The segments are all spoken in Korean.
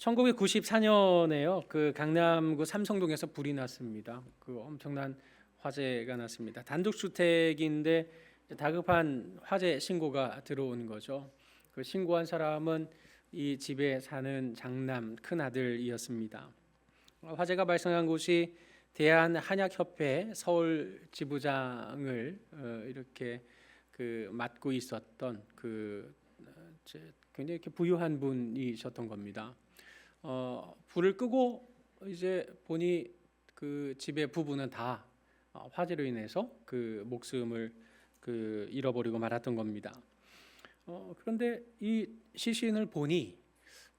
1994년에요. 그 강남구 삼성동에서 불이 났습니다. 그 엄청난 화재가 났습니다. 단독주택인데 다급한 화재 신고가 들어온 거죠. 그 신고한 사람은 이 집에 사는 장남 큰아들이었습니다. 화재가 발생한 곳이 대한한약협회 서울 지부장을 이렇게 맡고 있었던 굉장히 이렇게 부유한 분이셨던 겁니다. 불을 끄고 이제 보니 그 집의 부부는 다 화재로 인해서 그 목숨을 잃어버리고 말았던 겁니다. 그런데 이 시신을 보니,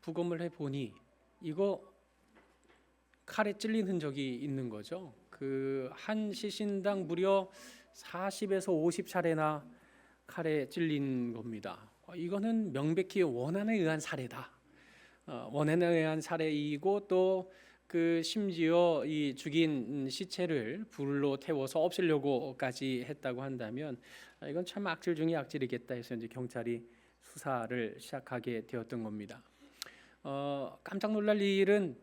부검을 해 보니 이거 칼에 찔린 흔적이 있는 거죠. 그 한 시신당 무려 40에서 50차례나 칼에 찔린 겁니다. 이거는 명백히 원한에 의한 살해다. 원한에 의한 살해이고 또 그 심지어 이 죽인 시체를 불로 태워서 없애려고까지 했다고 한다면 이건 참 악질 중에 악질이겠다 해서 이제 경찰이 수사를 시작하게 되었던 겁니다. 깜짝 놀랄 일은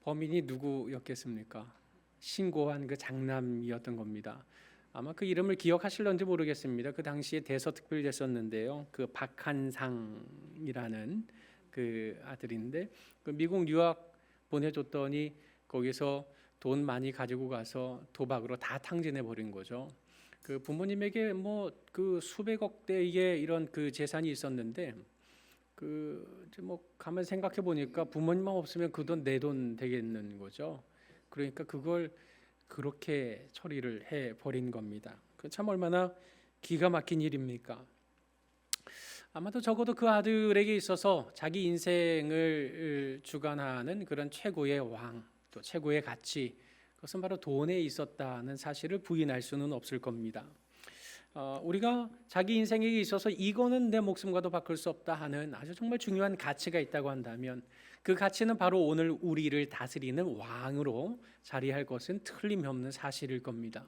범인이 누구였겠습니까? 신고한 그 장남이었던 겁니다. 아마 그 이름을 기억하실런지 모르겠습니다. 그 당시에 대서특필됐었는데요. 그 박한상이라는 그 아들인데 그 미국 유학 보내줬더니 거기서 돈 많이 가지고 가서 도박으로 다 탕진해 버린 거죠. 그 부모님에게 뭐 그 수백억 대의 이런 그 재산이 있었는데 뭐 가만 생각해 보니까 부모님만 없으면 그 돈 내 돈 되겠는 거죠. 그러니까 그걸 그렇게 처리를 해 버린 겁니다. 그 참 얼마나 기가 막힌 일입니까? 아마도 적어도 그 아들에게 있어서 자기 인생을 주관하는 그런 최고의 왕, 또 최고의 가치, 그것은 바로 돈에 있었다는 사실을 부인할 수는 없을 겁니다. 우리가 자기 인생에 있어서 이거는 내 목숨과도 바꿀 수 없다 하는 아주 정말 중요한 가치가 있다고 한다면 그 가치는 바로 오늘 우리를 다스리는 왕으로 자리할 것은 틀림없는 사실일 겁니다.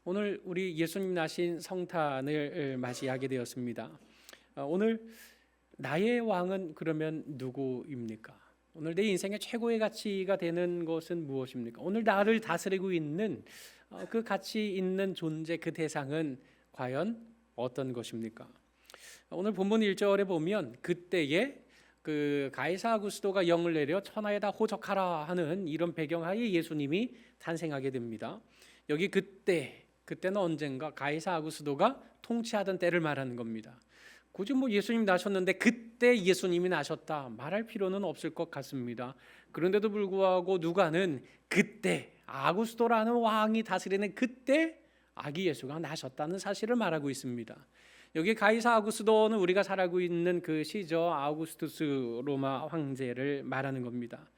오늘 우리 예수님 나신 성탄을 맞이하게 되었습니다. 오늘 나의 왕은 그러면 누구입니까? 오늘 내 인생의 최고의 가치가 되는 것은 무엇입니까? 오늘 나를 다스리고 있는 그 가치 있는 존재, 그 대상은 과연 어떤 것입니까? 오늘 본문 1절에 보면 그때에 그 가이사 아구스도가 영을 내려 천하에다 호적하라 하는 이런 배경하에 예수님이 탄생하게 됩니다. 여기 그때는 언젠가 가이사 아구스도가 통치하던 때를 말하는 겁니다. 굳이 뭐 예수님 나셨는데 그때 예수님이 나셨다 말할 필요는 없을 것 같습니다. 그런데도 불구하고 누가는 그때 아구스도라는 왕이 다스리는 그때 아기 예수가 나셨다는 사실을 말하고 있습니다. 여기 가이사 아구스도는 우리가 잘 알고 있는 그 시저 아우구스투스 로마 황제를 말하는 겁니다.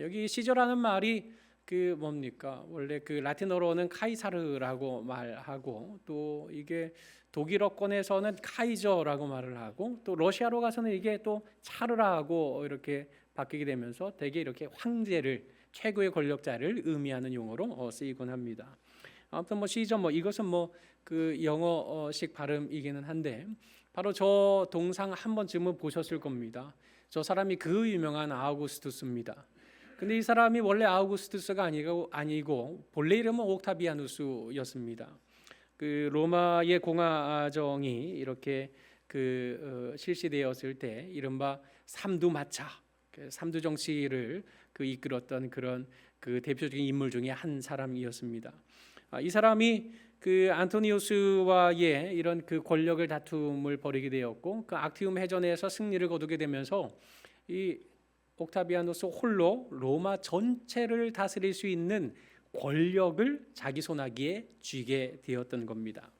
여기 시저라는 말이 그 뭡니까? 원래 그 라틴어로는 카이사르라고 말하고 또 이게 독일어권에서는 카이저라고 말을 하고 또 러시아로 가서는 이게 또 차르라고 이렇게 바뀌게 되면서 대개 이렇게 황제를 최고의 권력자를 의미하는 용어로 쓰이곤 합니다. 아무튼 뭐 시저 뭐 이것은 뭐 그 영어식 발음이기는 한데 바로 저 동상 한 번쯤은 보셨을 겁니다. 저 사람이 그 유명한 아우구스투스입니다. 근데 이 사람이 원래 아우구스투스가 아니고 본래 이름은 옥타비아누스였습니다. 그 로마의 공화정이 이렇게 실시되었을 때 이른바 삼두마차, 삼두 정치를 이끌었던 그런 그 대표적인 인물 중에 한 사람이었습니다. 이 사람이 그 안토니우스와의 이런 그 권력을 다툼을 벌이게 되었고 그 악티움 해전에서 승리를 거두게 되면서 이 옥타비아누스 홀로 로마 전체를 다스릴 수 있는 권력을 자기 손아귀에 쥐게 되었던 겁니다.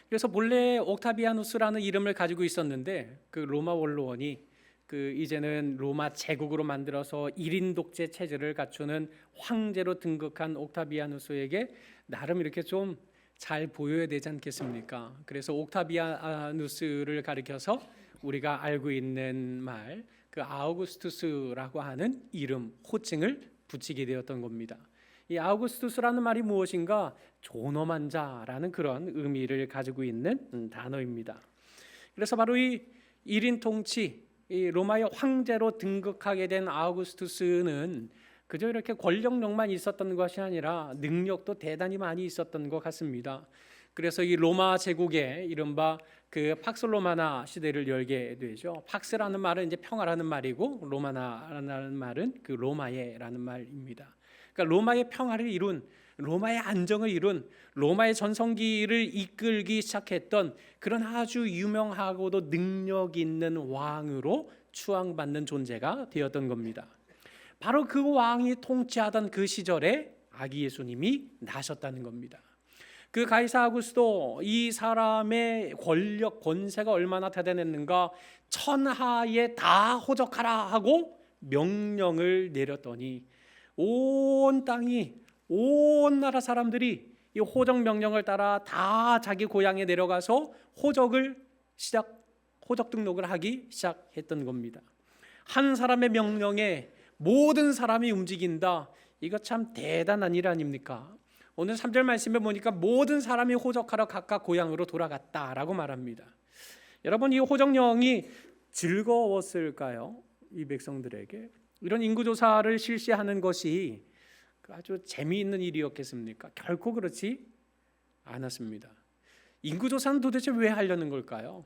그래서 본래 옥타비아누스라는 이름을 가지고 있었는데 그 로마 원로원이 이제는 로마 제국으로 만들어서 1인 독재 체제를 갖추는 황제로 등극한 옥타비아누스에게 나름 이렇게 좀 잘 보여야 되지 않겠습니까? 그래서 옥타비아누스를 가리켜서 우리가 알고 있는 말 그 아우구스투스라고 하는 이름, 호칭을 붙이게 되었던 겁니다. 이 아우구스투스라는 말이 무엇인가? 존엄한 자라는 그런 의미를 가지고 있는 단어입니다. 그래서 바로 이 1인 통치, 이 로마의 황제로 등극하게 된 아우구스투스는 그저 이렇게 권력력만 있었던 것이 아니라 능력도 대단히 많이 있었던 것 같습니다. 그래서 이 로마 제국의 이른바 그 팍스 로마나 시대를 열게 되죠. 팍스라는 말은 이제 평화라는 말이고 로마나라는 말은 그 로마의라는 말입니다. 그러니까 로마의 평화를 이룬, 로마의 안정을 이룬, 로마의 전성기를 이끌기 시작했던 그런 아주 유명하고도 능력 있는 왕으로 추앙받는 존재가 되었던 겁니다. 바로 그 왕이 통치하던 그 시절에 아기 예수님이 나셨다는 겁니다. 그 가이사 아구스도 이 사람의 권력 권세가 얼마나 대단했는가, 천하에 다 호적하라 하고 명령을 내렸더니 온 땅이, 온 나라 사람들이 이 호적 명령을 따라 다 자기 고향에 내려가서 호적 등록을 하기 시작했던 겁니다. 한 사람의 명령에 모든 사람이 움직인다. 이거 참 대단한 일 아닙니까? 오늘 3절 말씀에 보니까 모든 사람이 호적하러 각각 고향으로 돌아갔다라고 말합니다. 여러분, 이 호적령이 즐거웠을까요? 이 백성들에게 이런 인구조사를 실시하는 것이 아주 재미있는 일이었겠습니까? 결코 그렇지 않았습니다. 인구조사는 도대체 왜 하려는 걸까요?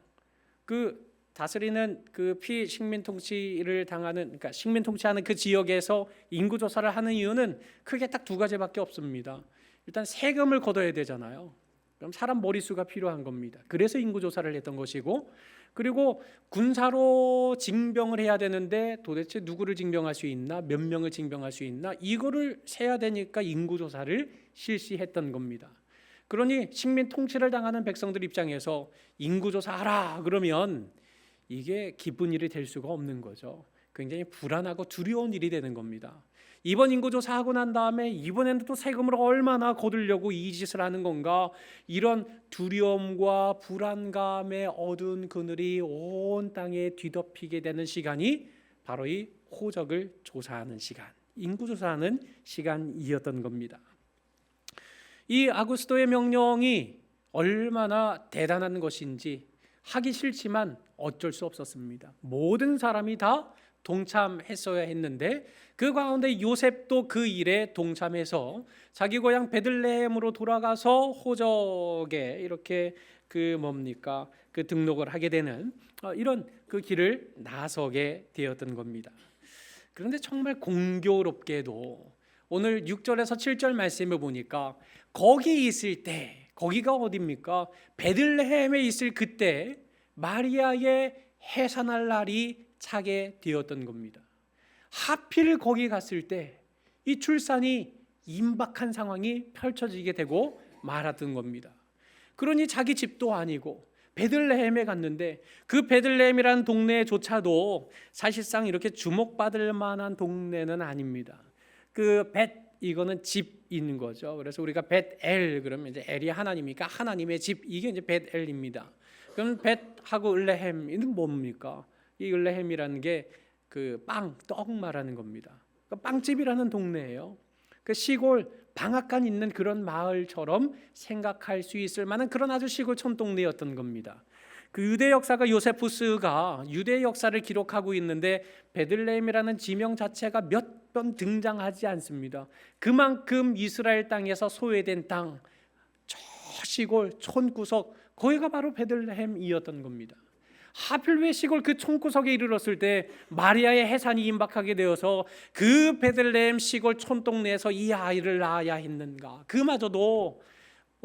그 다스리는 그 피식민 통치를 당하는, 그러니까 식민 통치하는 그 지역에서 인구조사를 하는 이유는 크게 딱 두 가지밖에 없습니다. 일단 세금을 걷어야 되잖아요. 그럼 사람 머릿수가 필요한 겁니다. 그래서 인구조사를 했던 것이고, 그리고 군사로 징병을 해야 되는데 도대체 누구를 징병할 수 있나, 몇 명을 징병할 수 있나, 이거를 세야 되니까 인구조사를 실시했던 겁니다. 그러니 식민 통치를 당하는 백성들 입장에서 인구조사하라 그러면 이게 기쁜 일이 될 수가 없는 거죠. 굉장히 불안하고 두려운 일이 되는 겁니다. 이번 인구조사하고 난 다음에 이번에는 또 세금을 얼마나 거두려고 이 짓을 하는 건가, 이런 두려움과 불안감의 어두운 그늘이 온 땅에 뒤덮이게 되는 시간이 바로 이 호적을 조사하는 시간, 인구조사하는 시간이었던 겁니다. 이 아구스도의 명령이 얼마나 대단한 것인지 하기 싫지만 어쩔 수 없었습니다. 모든 사람이 다 동참했어야 했는데 그 가운데 요셉도 그 일에 동참해서 자기 고향 베들레헴으로 돌아가서 호적에 이렇게 그 등록을 하게 되는 이런 그 길을 나서게 되었던 겁니다. 그런데 정말 공교롭게도 오늘 6절에서 7절 말씀을 보니까 거기 있을 때, 거기가 어디입니까? 베들레헴에 있을 그때 마리아의 해산할 날이 차게 되었던 겁니다. 하필 거기 갔을 때 이 출산이 임박한 상황이 펼쳐지게 되고 말았던 겁니다. 그러니 자기 집도 아니고 베들레헴에 갔는데 그 베들레헴이라는 동네조차도 사실상 이렇게 주목받을 만한 동네는 아닙니다. 이거는 집 있는 거죠. 그래서 우리가 벳엘 그러면 이제 엘이 하나님이니까 하나님의 집, 이게 이제 벳엘입니다. 그럼 벳하고 을레헴은 뭡니까? 이 을레헴이라는 게 그 떡 말하는 겁니다. 그러니까 빵집이라는 동네예요. 그 시골 방앗간 있는 그런 마을처럼 생각할 수 있을 만한 그런 아주 시골촌 동네였던 겁니다. 그 유대 역사가 요세푸스가 유대 역사를 기록하고 있는데 베들레헴이라는 지명 자체가 몇 번 등장하지 않습니다. 그만큼 이스라엘 땅에서 소외된 땅, 저 시골 촌구석, 거기가 바로 베들레헴이었던 겁니다. 하필 왜 시골 그 촌구석에 이르렀을 때 마리아의 해산이 임박하게 되어서 그 베들레헴 시골 촌동네에서 이 아이를 낳아야 했는가? 그마저도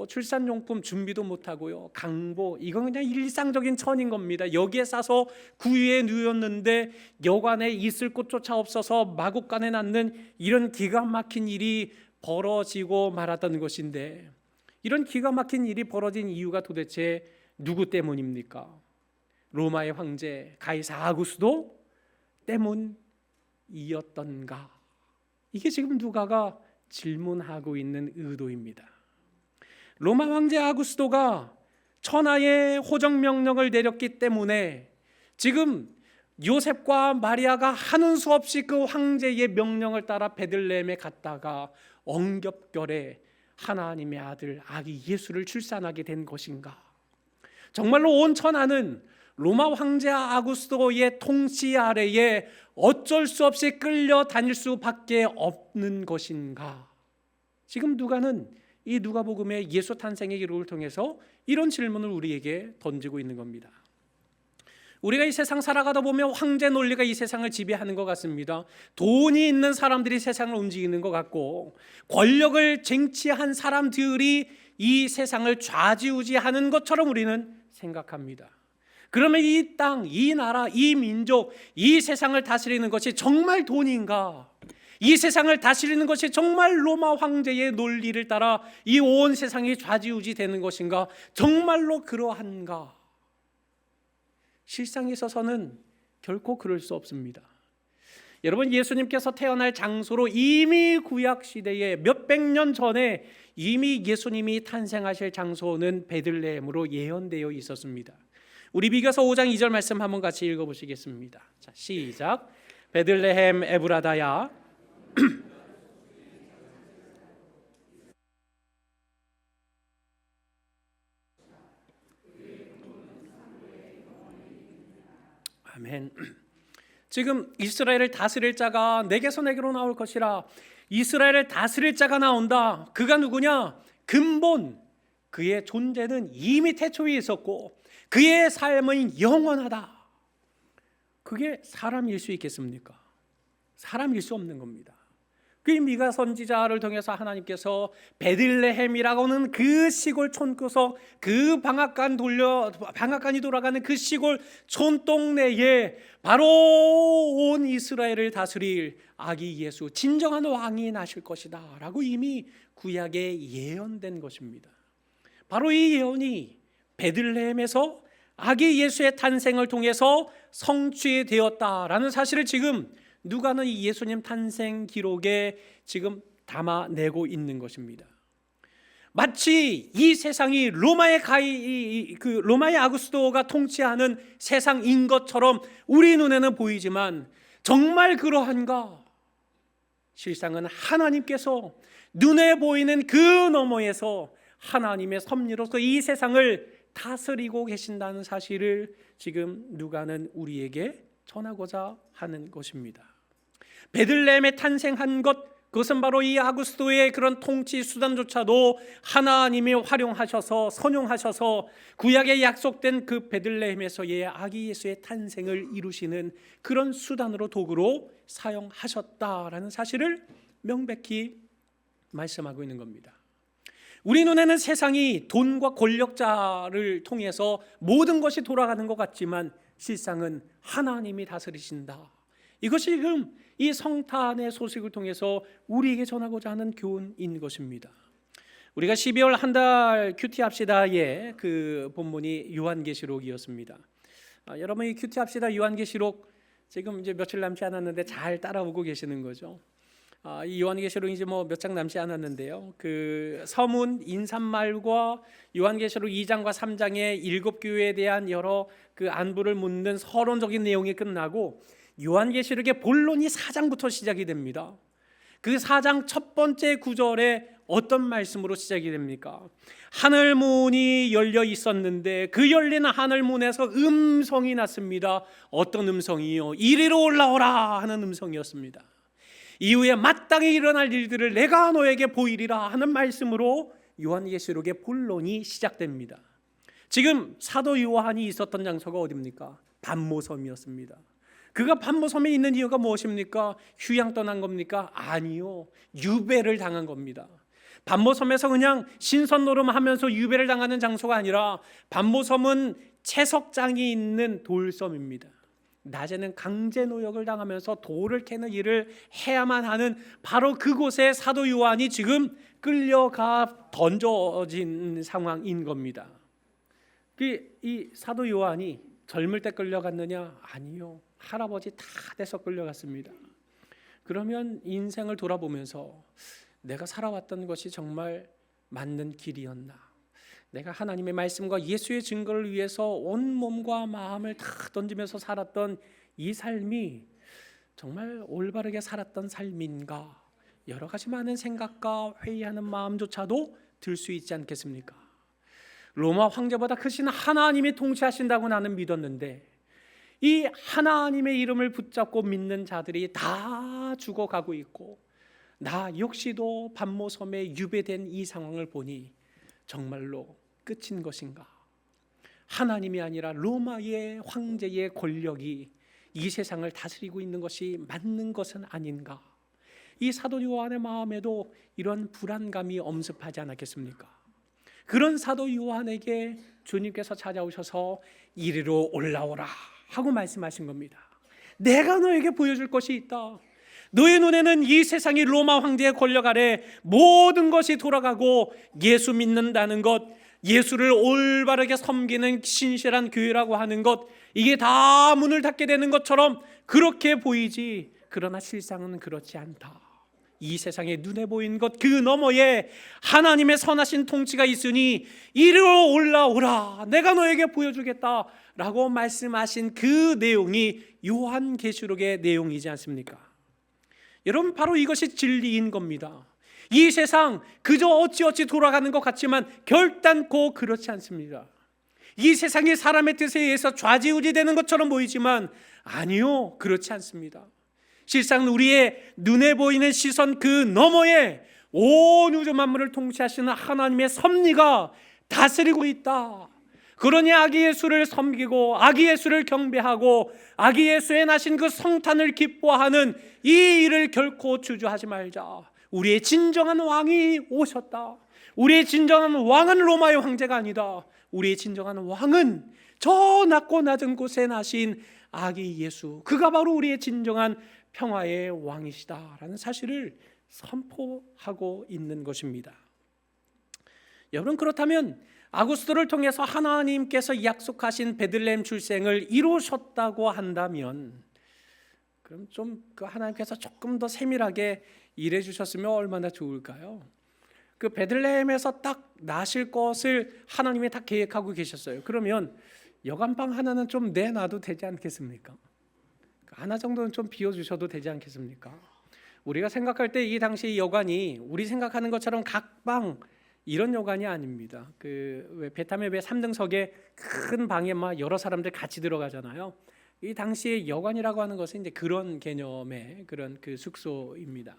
출산용품 준비도 못하고요, 강보, 이건 그냥 일상적인 천인 겁니다. 여기에 싸서 구유에 누웠는데 여관에 있을 곳조차 없어서 마국간에 낳는 이런 기가 막힌 일이 벌어지고 말았던 것인데, 이런 기가 막힌 일이 벌어진 이유가 도대체 누구 때문입니까? 로마의 황제 가이사 아구스도 때문이었던가? 이게 지금 누가가 질문하고 있는 의도입니다. 로마 황제 아구스도가 천하의 호적 명령을 내렸기 때문에 지금 요셉과 마리아가 하는 수 없이 그 황제의 명령을 따라 베들레헴에 갔다가 엉겹결에 하나님의 아들 아기 예수를 출산하게 된 것인가? 정말로 온 천하는 로마 황제 아구스토의 통치 아래에 어쩔 수 없이 끌려다닐 수밖에 없는 것인가? 지금 누가는 이 누가복음의 예수 탄생의 기록을 통해서 이런 질문을 우리에게 던지고 있는 겁니다. 우리가 이 세상 살아가다 보면 황제 논리가 이 세상을 지배하는 것 같습니다. 돈이 있는 사람들이 세상을 움직이는 것 같고, 권력을 쟁취한 사람들이 이 세상을 좌지우지하는 것처럼 우리는 생각합니다. 그러면 이 땅, 이 나라, 이 민족, 이 세상을 다스리는 것이 정말 돈인가? 이 세상을 다스리는 것이 정말 로마 황제의 논리를 따라 이 온 세상이 좌지우지 되는 것인가? 정말로 그러한가? 실상에 있어서는 결코 그럴 수 없습니다. 여러분, 예수님께서 태어날 장소로 이미 구약 시대에 몇백 년 전에 이미 예수님이 탄생하실 장소는 베들레헴으로 예언되어 있었습니다. 우리 비교서 5장 2절 말씀 한번 같이 읽어보시겠습니다. 자, 시작. 베들레헴 에브라다야 아멘. 지금 이스라엘을 다스릴 자가 내게서 내게로 나올 것이라. 이스라엘을 다스릴 자가 나온다. 그가 누구냐? 근본 그의 존재는 이미 태초에 있었고 그의 삶은 영원하다. 그게 사람일 수 있겠습니까? 사람일 수 없는 겁니다. 그 미가 선지자를 통해서 하나님께서 베들레헴이라고는 그 시골 촌구석, 그 방앗간이 돌아가는 그 시골 촌동네에 바로 온 이스라엘을 다스릴 아기 예수, 진정한 왕이 나실 것이다 라고 이미 구약에 예언된 것입니다. 바로 이 예언이 베들레헴에서 아기 예수의 탄생을 통해서 성취되었다라는 사실을 지금 누가는 이 예수님 탄생 기록에 지금 담아내고 있는 것입니다. 마치 이 세상이 로마의 아구스토가 통치하는 세상인 것처럼 우리 눈에는 보이지만 정말 그러한가? 실상은 하나님께서 눈에 보이는 그 너머에서 하나님의 섭리로서 이 세상을 다스리고 계신다는 사실을 지금 누가는 우리에게 전하고자 하는 것입니다. 베들레헴에 탄생한 것, 그것은 바로 이 아구스토의 그런 통치 수단조차도 하나님이 활용하셔서 선용하셔서 구약에 약속된 그 베들레헴에서의 아기 예수의 탄생을 이루시는 그런 수단으로 도구로 사용하셨다라는 사실을 명백히 말씀하고 있는 겁니다. 우리 눈에는 세상이 돈과 권력자를 통해서 모든 것이 돌아가는 것 같지만 실상은 하나님이 다스리신다. 이것이 지금 이 성탄의 소식을 통해서 우리에게 전하고자 하는 교훈인 것입니다. 우리가 12월 한 달 큐티합시다의 그 본문이 요한계시록이었습니다. 여러분, 이 큐티합시다 요한계시록 지금 이제 며칠 남지 않았는데 잘 따라오고 계시는 거죠. 이 요한계시록이 이제 뭐 몇 장 남지 않았는데요. 그 서문 인사말과 요한계시록 2장과 3장의 7교회에 대한 여러 그 안부를 묻는 서론적인 내용이 끝나고 요한계시록의 본론이 4장부터 시작이 됩니다. 그 4장 첫 번째 구절에 어떤 말씀으로 시작이 됩니까? 하늘문이 열려 있었는데 그 열린 하늘문에서 음성이 났습니다. 어떤 음성이요? 이리로 올라오라 하는 음성이었습니다. 이후에 마땅히 일어날 일들을 내가 너에게 보이리라 하는 말씀으로 요한계시록의 본론이 시작됩니다. 지금 사도 요한이 있었던 장소가 어디입니까? 반모섬이었습니다. 그가 반모섬에 있는 이유가 무엇입니까? 휴양 떠난 겁니까? 아니요, 유배를 당한 겁니다. 반모섬에서 그냥 신선 노름하면서 유배를 당하는 장소가 아니라 반모섬은 채석장이 있는 돌섬입니다. 낮에는 강제 노역을 당하면서 돌을 캐는 일을 해야만 하는 바로 그곳에 사도 요한이 지금 끌려가 던져진 상황인 겁니다. 이 사도 요한이 젊을 때 끌려갔느냐? 아니요, 할아버지 다 돼서 끌려갔습니다. 그러면 인생을 돌아보면서 내가 살아왔던 것이 정말 맞는 길이었나? 내가 하나님의 말씀과 예수의 증거를 위해서 온 몸과 마음을 다 던지면서 살았던 이 삶이 정말 올바르게 살았던 삶인가? 여러 가지 많은 생각과 회의하는 마음조차도 들 수 있지 않겠습니까? 로마 황제보다 크신 하나님이 통치하신다고 나는 믿었는데 이 하나님의 이름을 붙잡고 믿는 자들이 다 죽어가고 있고 나 역시도 반모섬에 유배된 이 상황을 보니 정말로 끝인 것인가? 하나님이 아니라 로마의 황제의 권력이 이 세상을 다스리고 있는 것이 맞는 것은 아닌가? 이 사도 요한의 마음에도 이런 불안감이 엄습하지 않았겠습니까? 그런 사도 요한에게 주님께서 찾아오셔서 이리로 올라오라 하고 말씀하신 겁니다. 내가 너에게 보여줄 것이 있다. 너의 눈에는 이 세상이 로마 황제의 권력 아래 모든 것이 돌아가고 예수 믿는다는 것, 예수를 올바르게 섬기는 신실한 교회라고 하는 것, 이게 다 문을 닫게 되는 것처럼 그렇게 보이지, 그러나 실상은 그렇지 않다. 이 세상에 눈에 보이는 것 그 너머에 하나님의 선하신 통치가 있으니 이리로 올라오라, 내가 너에게 보여주겠다 라고 말씀하신 그 내용이 요한계시록의 내용이지 않습니까? 여러분, 바로 이것이 진리인 겁니다. 이 세상 그저 어찌어찌 돌아가는 것 같지만 결단코 그렇지 않습니다. 이 세상이 사람의 뜻에 의해서 좌지우지 되는 것처럼 보이지만 아니요, 그렇지 않습니다. 실상 우리의 눈에 보이는 시선 그 너머에 온 우주 만물을 통치하시는 하나님의 섭리가 다스리고 있다. 그러니 아기 예수를 섬기고 아기 예수를 경배하고 아기 예수의 나신 그 성탄을 기뻐하는 이 일을 결코 주저하지 말자. 우리의 진정한 왕이 오셨다. 우리의 진정한 왕은 로마의 황제가 아니다. 우리의 진정한 왕은 저 낮고 낮은 곳에 나신 아기 예수, 그가 바로 우리의 진정한 평화의 왕이시다라는 사실을 선포하고 있는 것입니다. 여러분, 그렇다면 아구스토를 통해서 하나님께서 약속하신 베들레헴 출생을 이루셨다고 한다면 그럼 좀 그 하나님께서 조금 더 세밀하게 일해 주셨으면 얼마나 좋을까요? 그 베들레헴에서 딱 나실 것을 하나님이 다 계획하고 계셨어요. 그러면 여간방 하나는 좀 내놔도 되지 않겠습니까? 하나 정도는 좀 비워주셔도 되지 않겠습니까? 우리가 생각할 때 이 당시 여관이 우리 생각하는 것처럼 각방 이런 여관이 아닙니다. 왜 베타메베 3등석에 큰 방에 막 여러 사람들 같이 들어가잖아요. 이 당시의 여관이라고 하는 것은 이제 그런 개념의 그런 그 숙소입니다.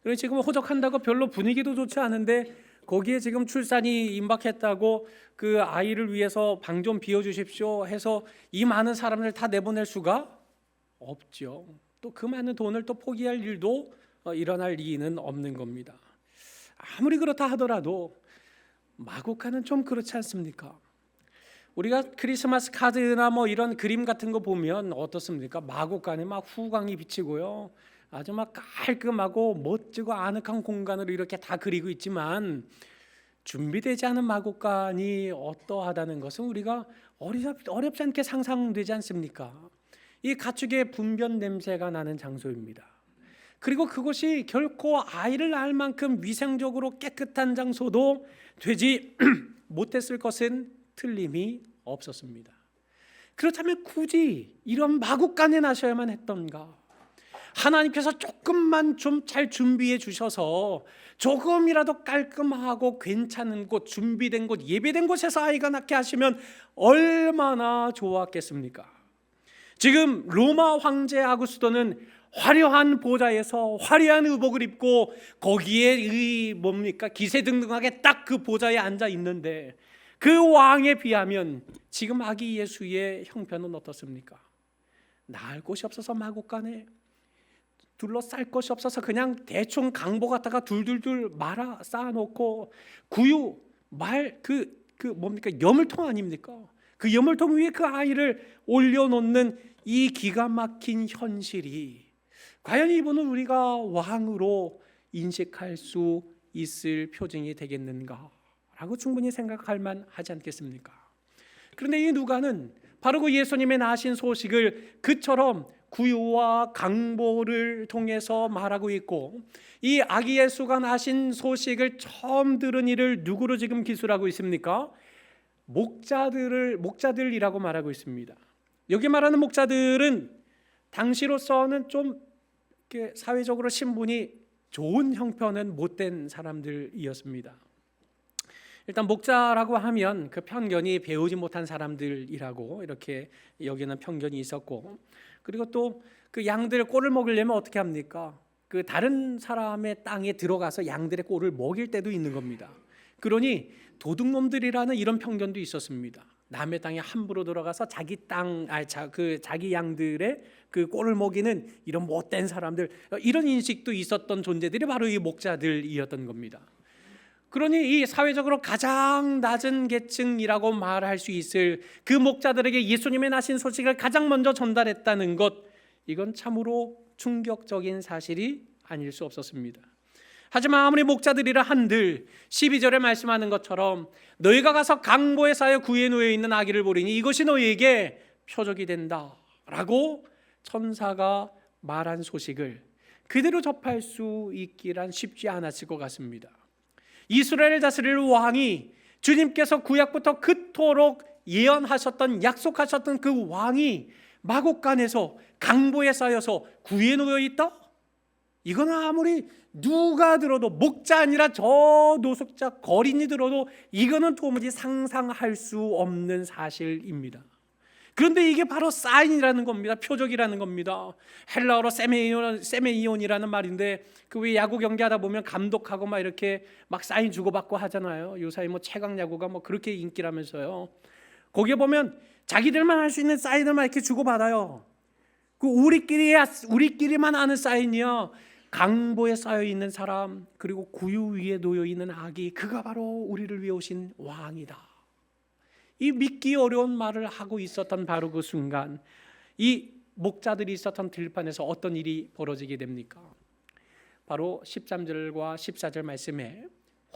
그리고 지금 호적한다고 별로 분위기도 좋지 않은데 거기에 지금 출산이 임박했다고 그 아이를 위해서 방 좀 비워주십시오 해서 이 많은 사람을 다 내보낼 수가 없죠. 또 그 많은 돈을 또 포기할 일도 일어날 리는 없는 겁니다. 아무리 그렇다 하더라도 마곡간은 좀 그렇지 않습니까? 우리가 크리스마스 카드나 뭐 이런 그림 같은 거 보면 어떻습니까? 마곡간에 막 후광이 비치고요, 아주 막 깔끔하고 멋지고 아늑한 공간으로 이렇게 다 그리고 있지만 준비되지 않은 마곡간이 어떠하다는 것은 우리가 어렵지 않게 상상되지 않습니까? 이 가축의 분변 냄새가 나는 장소입니다. 그리고 그것이 결코 아이를 낳을 만큼 위생적으로 깨끗한 장소도 되지 못했을 것은 틀림이 없었습니다. 그렇다면 굳이 이런 마곡간에 나셔야만 했던가? 하나님께서 조금만 좀 잘 준비해 주셔서 조금이라도 깔끔하고 괜찮은 곳, 준비된 곳, 예배된 곳에서 아이가 낳게 하시면 얼마나 좋았겠습니까? 지금 로마 황제 아구스토는 화려한 보좌에서 화려한 의복을 입고 거기에 기세등등하게 딱 그 보좌에 앉아 있는데 그 왕에 비하면 지금 아기 예수의 형편은 어떻습니까? 나을 곳이 없어서 마곡간에 둘러쌀 것이 없어서 그냥 대충 강보 갖다가 둘둘둘 말아 쌓아놓고 구유 여물통 아닙니까? 그 여물통 위에 그 아이를 올려놓는 이 기가 막힌 현실이 과연 이분은 우리가 왕으로 인식할 수 있을 표징이 되겠는가? 라고 충분히 생각할 만하지 않겠습니까? 그런데 이 누가는 바로 그 예수님의 나신 소식을 그처럼 구유와 강보를 통해서 말하고 있고, 이 아기 예수가 나신 소식을 처음 들은 이를 누구로 지금 기술하고 있습니까? 목자들이라고 말하고 있습니다. 여기 말하는 목자들은 당시로서는 좀 사회적으로 신분이 좋은 형편은 못된 사람들이었습니다. 일단 목자라고 하면 그 편견이 배우지 못한 사람들이라고 이렇게 여기는 편견이 있었고, 그리고 또 그 양들의 꼴을 먹이려면 어떻게 합니까? 그 다른 사람의 땅에 들어가서 양들의 꼴을 먹일 때도 있는 겁니다. 그러니 도둑놈들이라는 이런 편견도 있었습니다. 남의 땅에 함부로 들어가서 자기 자기 양들의 그 꼴을 먹이는 이런 못된 사람들, 이런 인식도 있었던 존재들이 바로 이 목자들이었던 겁니다. 그러니 이 사회적으로 가장 낮은 계층이라고 말할 수 있을 그 목자들에게 예수님의 나신 소식을 가장 먼저 전달했다는 것, 이건 참으로 충격적인 사실이 아닐 수 없었습니다. 하지만 아무리 목자들이라 한들 12절에 말씀하는 것처럼 너희가 가서 강보에 쌓여 구에 놓여 있는 아기를 보리니 이것이 너희에게 표적이 된다 라고 천사가 말한 소식을 그대로 접할 수 있기란 쉽지 않았을 것 같습니다. 이스라엘을 다스릴 왕이, 주님께서 구약부터 그토록 예언하셨던, 약속하셨던 그 왕이 마곡간에서 강보에 쌓여서 구에 놓여 있다? 이건 아무리 누가 들어도, 목자 아니라 저 노숙자 거린이 들어도 이거는 도무지 상상할 수 없는 사실입니다. 그런데 이게 바로 사인이라는 겁니다. 표적이라는 겁니다. 헬라어로 세메이온이라는 말인데, 그 왜 야구 경기하다 보면 감독하고 막 이렇게 막 사인 주고받고 하잖아요. 요사이 뭐 최강 야구가 뭐 그렇게 인기라면서요. 거기에 보면 자기들만 할 수 있는 사인을만 이렇게 주고받아요. 그 우리끼리만 아는 사인이요. 강보에 쌓여 있는 사람, 그리고 구유 위에 놓여 있는 아기, 그가 바로 우리를 위해 오신 왕이다. 이 믿기 어려운 말을 하고 있었던 바로 그 순간, 이 목자들이 있었던 들판에서 어떤 일이 벌어지게 됩니까? 바로 13절과 14절 말씀에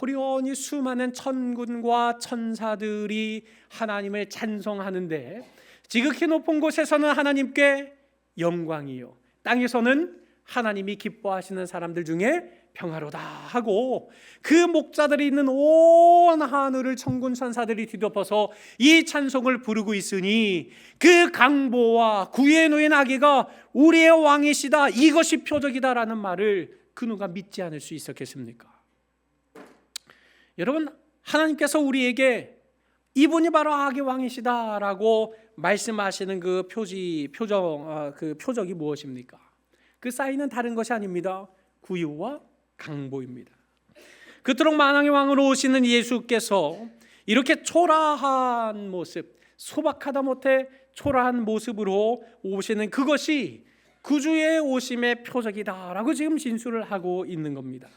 호련히 수많은 천군과 천사들이 하나님을 찬송하는데, 지극히 높은 곳에서는 하나님께 영광이요, 땅에서는 하나님이 기뻐하시는 사람들 중에 평화로다 하고, 그 목자들이 있는 온 하늘을 천군 천사들이 뒤덮어서 이 찬송을 부르고 있으니 그 강보와 구에 놓인 아기가 우리의 왕이시다, 이것이 표적이다라는 말을 그 누가 믿지 않을 수 있었겠습니까? 여러분, 하나님께서 우리에게 이분이 바로 아기 왕이시다라고 말씀하시는 그 표적이 무엇입니까? 그 사인은 다른 것이 아닙니다. 구유와 강보입니다. 그토록 만왕의 왕으로 오시는 예수께서 이렇게 초라한 모습, 소박하다 못해 초라한 모습으로 오시는 그것이 구주의 오심의 표적이다라고 지금 진술을 하고 있는 겁니다.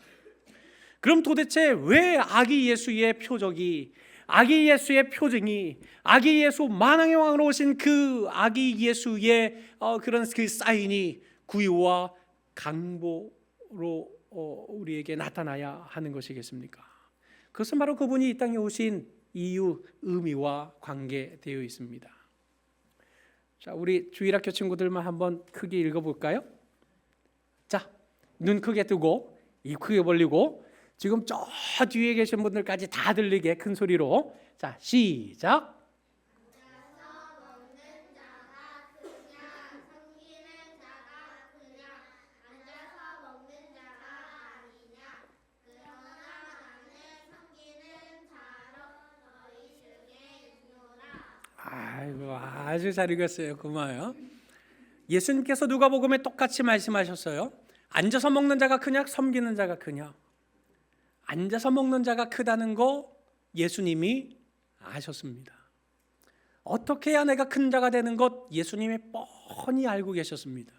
그럼 도대체 왜 아기 예수의 표적이, 아기 예수의 표징이, 아기 예수 만왕의 왕으로 오신 그 아기 예수의 그런 그 사인이 구유와 강보로 우리에게 나타나야 하는 것이겠습니까? 그것은 바로 그분이 이 땅에 오신 이유, 의미와 관계되어 있습니다. 자, 우리 주일학교 친구들만 한번 크게 읽어볼까요? 자, 눈 크게 뜨고 입 크게 벌리고 지금 저 뒤에 계신 분들까지 다 들리게 큰 소리로, 자, 시작. 아이고, 아주 잘 읽었어요. 고마워요. 예수님께서 누가복음에 똑같이 말씀하셨어요. 앉아서 먹는 자가 크냐, 섬기는 자가 크냐? 앉아서 먹는 자가 크다는 거 예수님이 아셨습니다. 어떻게 해야 내가 큰 자가 되는 것 예수님이 뻔히 알고 계셨습니다.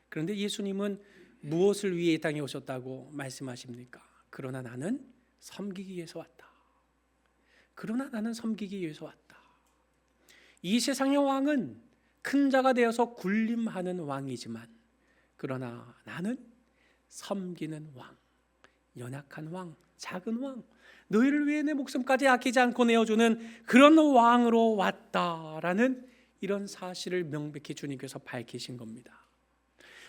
그런데 예수님은 무엇을 위해 이 땅에 오셨다고 말씀하십니까? 그러나 나는 섬기기 위해서 왔다. 그러나 나는 섬기기 위해서 왔다. 이 세상의 왕은 큰 자가 되어서 군림하는 왕이지만, 그러나 나는 섬기는 왕, 연약한 왕, 작은 왕, 너희를 위해 내 목숨까지 아끼지 않고 내어주는 그런 왕으로 왔다라는 이런 사실을 명백히 주님께서 밝히신 겁니다.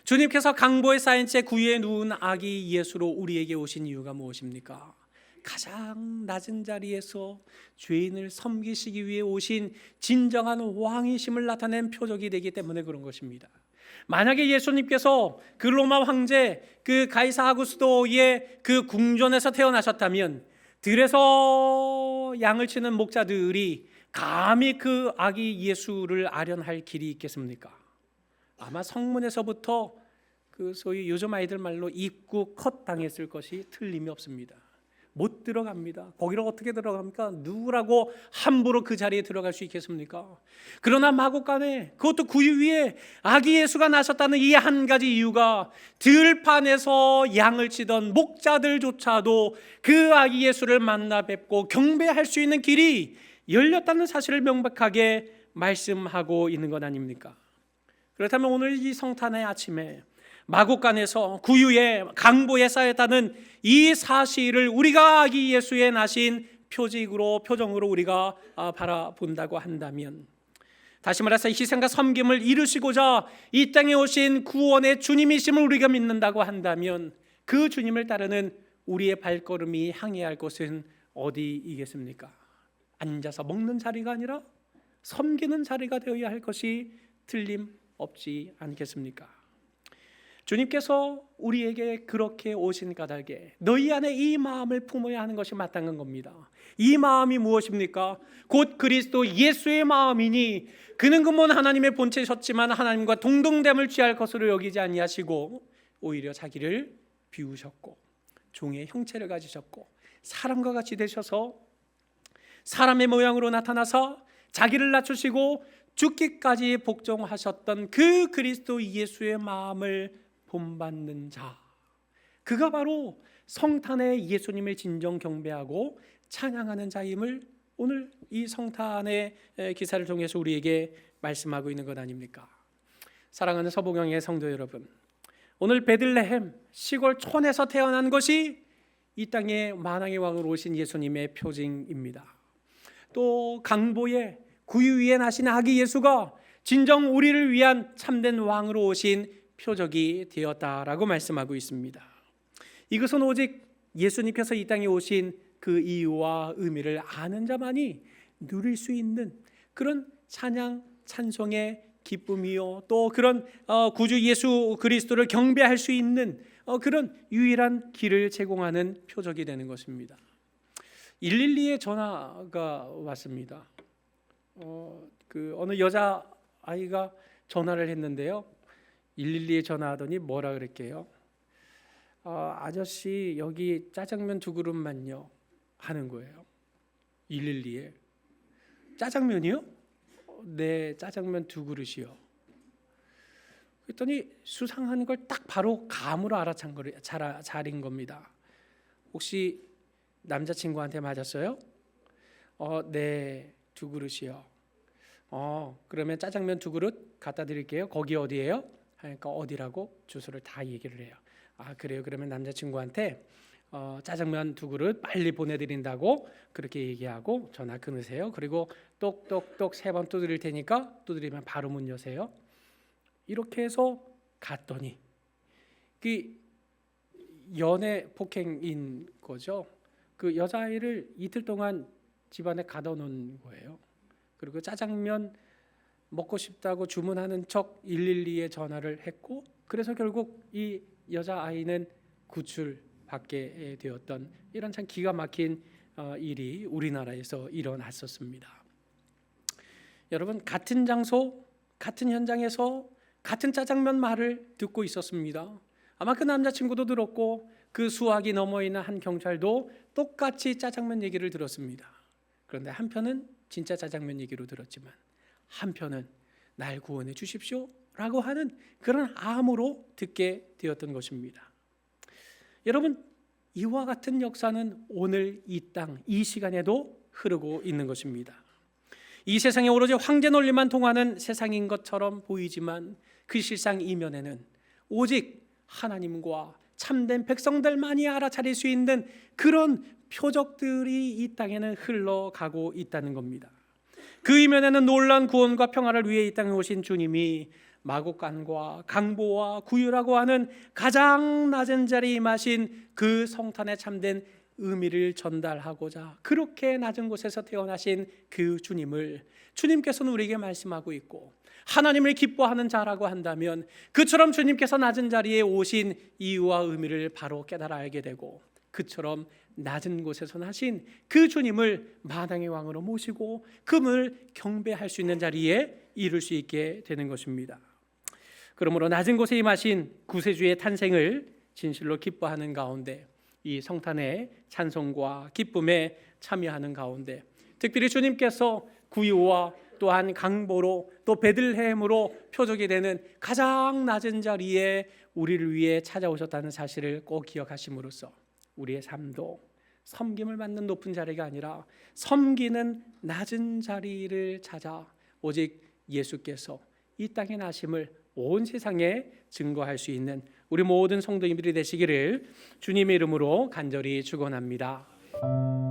주님께서 강보에 쌓인 채 구유에 누운 아기 예수로 우리에게 오신 이유가 무엇입니까? 가장 낮은 자리에서 죄인을 섬기시기 위해 오신 진정한 왕이심을 나타낸 표적이 되기 때문에 그런 것입니다. 만약에 예수님께서 그 로마 황제 그 가이사 아구스도의 그 궁전에서 태어나셨다면, 들에서 양을 치는 목자들이 감히 그 아기 예수를 아련할 길이 있겠습니까? 아마 성문에서부터 그 소위 요즘 아이들 말로 입구 컷 당했을 것이 틀림이 없습니다. 못 들어갑니다. 거기로 어떻게 들어갑니까? 누구라고 함부로 그 자리에 들어갈 수 있겠습니까? 그러나 마곡간에, 그것도 구유 위에 아기 예수가 나셨다는 이 한 가지 이유가 들판에서 양을 치던 목자들조차도 그 아기 예수를 만나 뵙고 경배할 수 있는 길이 열렸다는 사실을 명백하게 말씀하고 있는 것 아닙니까? 그렇다면 오늘 이 성탄의 아침에 마곡간에서 구유에 강보에 쌓였다는 이 사실을 우리가 아기 예수의 나신 표정으로 우리가 바라본다고 한다면, 다시 말해서 희생과 섬김을 이루시고자 이 땅에 오신 구원의 주님이심을 우리가 믿는다고 한다면, 그 주님을 따르는 우리의 발걸음이 향해야 할 곳은 어디이겠습니까? 앉아서 먹는 자리가 아니라 섬기는 자리가 되어야 할 것이 틀림없지 않겠습니까? 주님께서 우리에게 그렇게 오신 까닭에 너희 안에 이 마음을 품어야 하는 것이 마땅한 겁니다. 이 마음이 무엇입니까? 곧 그리스도 예수의 마음이니 그는 근본 하나님의 본체셨지만 하나님과 동등됨을 취할 것으로 여기지 아니하시고 오히려 자기를 비우셨고 종의 형체를 가지셨고 사람과 같이 되셔서 사람의 모양으로 나타나서 자기를 낮추시고 죽기까지 복종하셨던 그 그리스도 예수의 마음을 본받는 자, 그가 바로 성탄의 예수님을 진정 경배하고 찬양하는 자임을 오늘 이 성탄의 기사를 통해서 우리에게 말씀하고 있는 것 아닙니까? 사랑하는 서부경의 성도 여러분, 오늘 베들레헴 시골 촌에서 태어난 것이 이 땅에 만왕의 왕으로 오신 예수님의 표징입니다. 또 강보에 구유 위에 나신 아기 예수가 진정 우리를 위한 참된 왕으로 오신 표적이 되었다라고 말씀하고 있습니다. 이것은 오직 예수님께서 이 땅에 오신 그 이유와 의미를 아는 자만이 누릴 수 있는 그런 찬양 찬송의 기쁨이요, 또 그런 구주 예수 그리스도를 경배할 수 있는 그런 유일한 길을 제공하는 표적이 되는 것입니다. 112에 전화가 왔습니다. 어느 여자 아이가 전화를 했는데요. 112에 전화하더니 뭐라 그랬게요? 아저씨 여기 짜장면 2그릇만요 하는 거예요. 112에 짜장면이요? 네, 짜장면 2그릇이요. 그랬더니 수상한 걸 딱 바로 감으로 알아차린 겁니다. 혹시 남자친구한테 맞았어요? 네, 2그릇이요. 그러면 짜장면 2그릇 갖다 드릴게요. 거기 어디예요? 하니까 어디라고 주소를 다 얘기를 해요. 그래요? 그러면 남자친구한테 짜장면 2그릇 빨리 보내드린다고 그렇게 얘기하고 전화 끊으세요. 그리고 똑똑똑 3번 두드릴 테니까 두드리면 바로 문 여세요. 이렇게 해서 갔더니 그 연애 폭행인 거죠. 그 여자아이를 이틀 동안 집안에 가둬놓은 거예요. 그리고 짜장면 먹고 싶다고 주문하는 척 112에 전화를 했고, 그래서 결국 이 여자아이는 구출받게 되었던 이런 참 기가 막힌 일이 우리나라에서 일어났었습니다. 여러분, 같은 장소 같은 현장에서 같은 짜장면 말을 듣고 있었습니다. 아마 그 남자친구도 들었고 그 수화기 너머에 있는 한 경찰도 똑같이 짜장면 얘기를 들었습니다. 그런데 한편은 진짜 짜장면 얘기로 들었지만 한편은 날 구원해 주십시오 라고 하는 그런 암으로 듣게 되었던 것입니다. 여러분, 이와 같은 역사는 오늘 이 땅, 이 시간에도 흐르고 있는 것입니다. 이 세상에 오로지 황제 논리만 통하는 세상인 것처럼 보이지만 그 실상 이면에는 오직 하나님과 참된 백성들만이 알아차릴 수 있는 그런 표적들이 이 땅에는 흘러가고 있다는 겁니다. 그 이면에는 놀라운 구원과 평화를 위해 이 땅에 오신 주님이 마곡간과 강보와 구유라고 하는 가장 낮은 자리에 임하신 그 성탄에 참된 의미를 전달하고자 그렇게 낮은 곳에서 태어나신 그 주님을 주님께서는 우리에게 말씀하고 있고, 하나님을 기뻐하는 자라고 한다면 그처럼 주님께서 낮은 자리에 오신 이유와 의미를 바로 깨달아 알게 되고, 그처럼 낮은 곳에서 나신 그 주님을 만왕의 왕으로 모시고 그분을 경배할 수 있는 자리에 이룰 수 있게 되는 것입니다. 그러므로 낮은 곳에 임하신 구세주의 탄생을 진실로 기뻐하는 가운데 이 성탄의 찬송과 기쁨에 참여하는 가운데 특별히 주님께서 구유와 또한 강보로 또 베들레헴으로 표적이 되는 가장 낮은 자리에 우리를 위해 찾아오셨다는 사실을 꼭 기억하심으로써 우리의 삶도 섬김을 받는 높은 자리가 아니라 섬기는 낮은 자리를 찾아 오직 예수께서 이 땅에 나심을 온 세상에 증거할 수 있는 우리 모든 성도님들이 되시기를 주님의 이름으로 간절히 축원합니다.